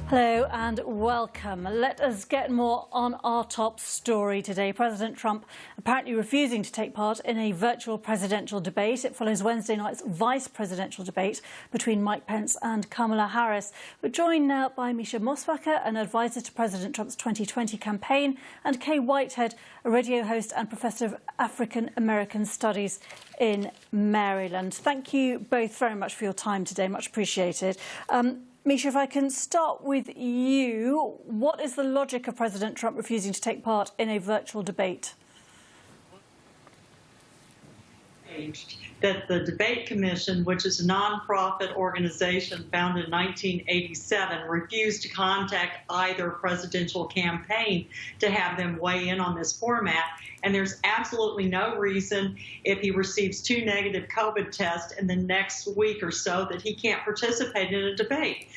Hello and welcome. Let us get more on our top story today. President Trump apparently refusing to take part in a virtual presidential debate. It follows Wednesday night's vice presidential debate between Mike Pence and Kamala Harris. We're joined now by Mica Mosbacher, an advisor to President Trump's 2020 campaign, and Kay Whitehead, a radio host and professor of African American Studies in Maryland. Thank you both very much for your time today. Much appreciated. Mica, if I can start with you, what is the logic of President Trump refusing to take part in a virtual debate? That the Debate Commission, which is a nonprofit organization founded in 1987, refused to contact either presidential campaign to have them weigh in on this format. And there's absolutely no reason, if he receives 2 negative COVID tests in the next week or so, that he can't participate in a debate.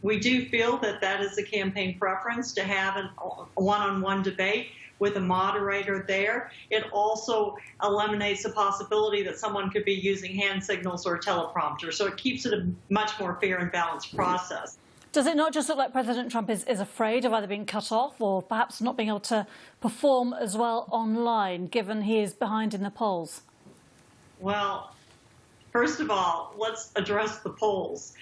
We do feel that that is a campaign preference to have a one-on-one debate with a moderator there. It also eliminates the possibility that someone could be using hand signals or a teleprompter. So it keeps it a much more fair and balanced process. Does it not just look like President Trump is afraid of either being cut off or perhaps not being able to perform as well online, given he is behind in the polls? Well, first of all, let's address the polls.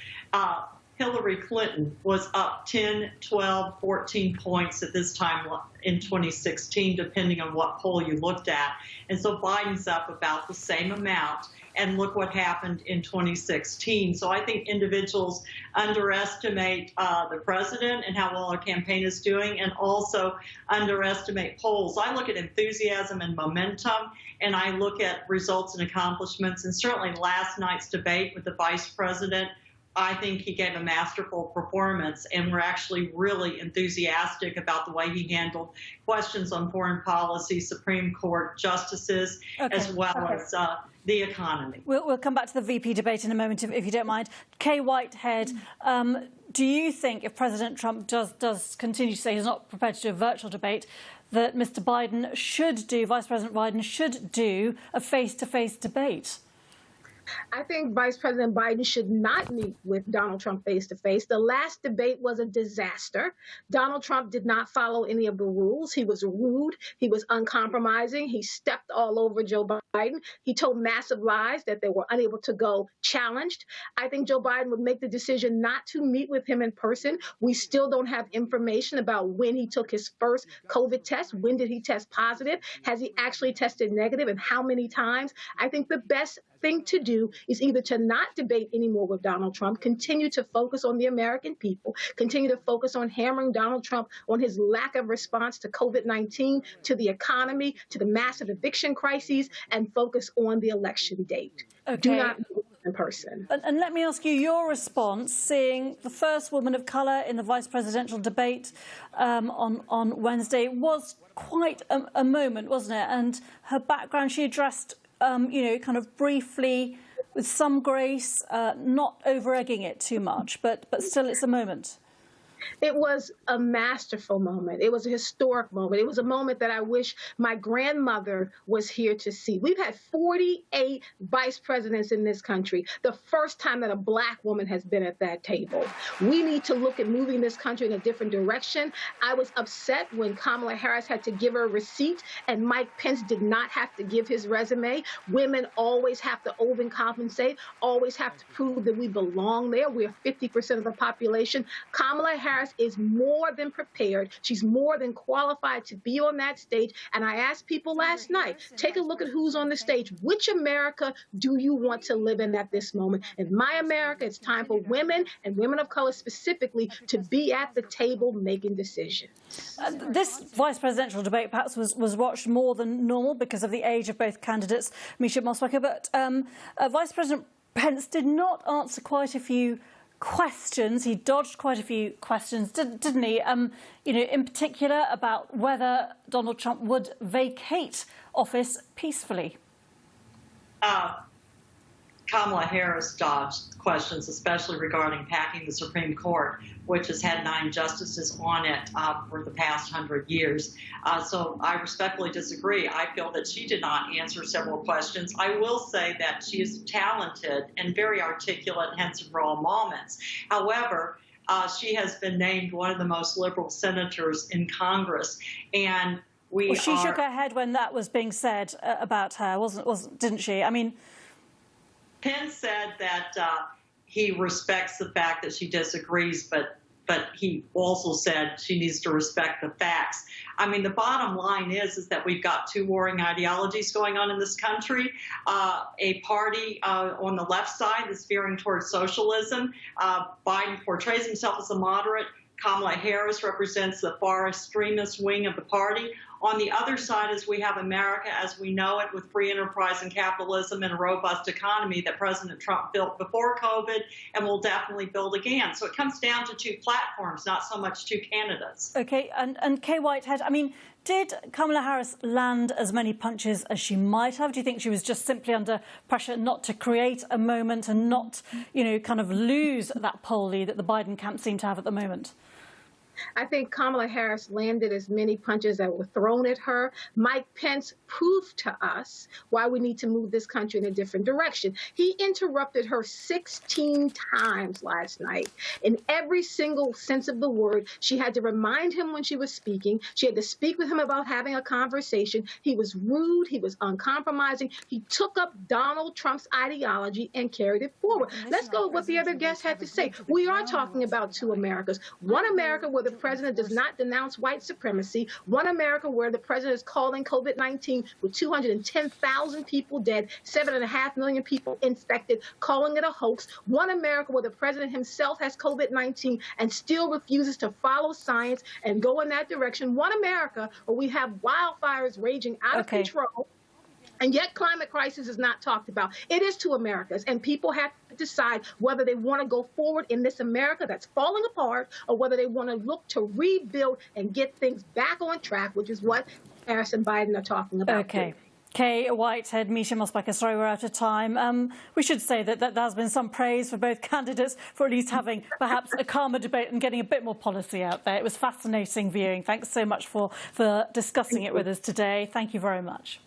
Hillary Clinton was up 10, 12, 14 points at this time in 2016, depending on what poll you looked at. And so Biden's up about the same amount. And look what happened in 2016. So I think individuals underestimate the president and how well our campaign is doing, and also underestimate polls. I look at enthusiasm and momentum, and I look at results and accomplishments. And certainly last night's debate with the vice president, I think he gave a masterful performance, and we're actually really enthusiastic about the way he handled questions on foreign policy, Supreme Court justices, as well as the economy. We'll come back to the VP debate in a moment, if you don't mind. Kay Whitehead, do you think if President Trump does continue to say he's not prepared to do a virtual debate, that Mr. Biden should do, Vice President Biden should do a face-to-face debate? I think Vice President Biden should not meet with Donald Trump face-to-face. The last debate was a disaster. Donald Trump did not follow any of the rules. He was rude. He was uncompromising. He stepped all over Joe Biden. He told massive lies that they were unable to go challenged. I think Joe Biden would make the decision not to meet with him in person. We still don't have information about when he took his first COVID test. When did he test positive? Has he actually tested negative, and how many times? I think the best thing to do is either to not debate anymore with Donald Trump, continue to focus on the American people, continue to focus on hammering Donald Trump on his lack of response to COVID-19, to the economy, to the massive eviction crises, and focus on the election date. Okay. Do not meet in person. And let me ask you your response, seeing the first woman of colour in the vice presidential debate on Wednesday. Was quite a moment, wasn't it? And her background, she addressed kind of briefly, with some grace, not over-egging it too much, but still it's a moment. It was a masterful moment. It was a historic moment. It was a moment that I wish my grandmother was here to see. We've had 48 vice presidents in this country, the first time that a Black woman has been at that table. We need to look at moving this country in a different direction. I was upset when Kamala Harris had to give her a receipt and Mike Pence did not have to give his resume. Women always have to overcompensate, always have to prove that we belong there. We're 50% of the population. Kamala Harris is more than prepared. She's more than qualified to be on that stage. And I asked people last night, take a look at who's on the stage. Which America do you want to live in at this moment? In my America, it's time for women and women of color specifically to be at the table making decisions. This vice presidential debate perhaps was watched more than normal because of the age of both candidates, Mica Mosbacher, but Vice President Pence did not answer quite a few questions. He dodged quite a few questions, didn't he? In particular about whether Donald Trump would vacate office peacefully. Kamala Harris dodged questions, especially regarding packing the Supreme Court, which has had 9 justices on it for the past 100 years. So I respectfully disagree. I feel that she did not answer several questions. I will say that she is talented and very articulate, hence in raw moments. However, She has been named one of the most liberal senators in Congress, and she shook her head when that was being said about her, didn't she? I mean, Pence said that he respects the fact that she disagrees, but he also said she needs to respect the facts. I mean, the bottom line is that we've got two warring ideologies going on in this country. A party on the left side is veering towards socialism. Biden portrays himself as a moderate. Kamala Harris represents the far extremist wing of the party. On the other side is we have America as we know it, with free enterprise and capitalism and a robust economy that President Trump built before COVID and will definitely build again. So it comes down to two platforms, not so much two candidates. OK, and Kay Whitehead, I mean, did Kamala Harris land as many punches as she might have? Do you think she was just simply under pressure not to create a moment and not, kind of lose that poll lead that the Biden camp seemed to have at the moment? I think Kamala Harris landed as many punches that were thrown at her. Mike Pence proved to us why we need to move this country in a different direction. He interrupted her 16 times last night. In every single sense of the word, she had to remind him when she was speaking. She had to speak with him about having a conversation. He was rude. He was uncompromising. He took up Donald Trump's ideology and carried it forward. Let's go with what the other guests had to say. We are talking about two Americas. One America where the president does not denounce white supremacy. One America where the president is calling COVID-19 with 210,000 people dead, 7.5 million people infected, calling it a hoax. One America where the president himself has COVID-19 and still refuses to follow science and go in that direction. One America where we have wildfires raging out of control. And yet climate crisis is not talked about. It is two Americas, and people have to decide whether they want to go forward in this America that's falling apart or whether they want to look to rebuild and get things back on track, which is what Harris and Biden are talking about. OK. Kay Whitehead, Mica Mosbacher, sorry we're out of time. We should say that there has been some praise for both candidates for at least having perhaps a calmer debate and getting a bit more policy out there. It was fascinating viewing. Thanks so much for discussing it with us today. Thank you very much.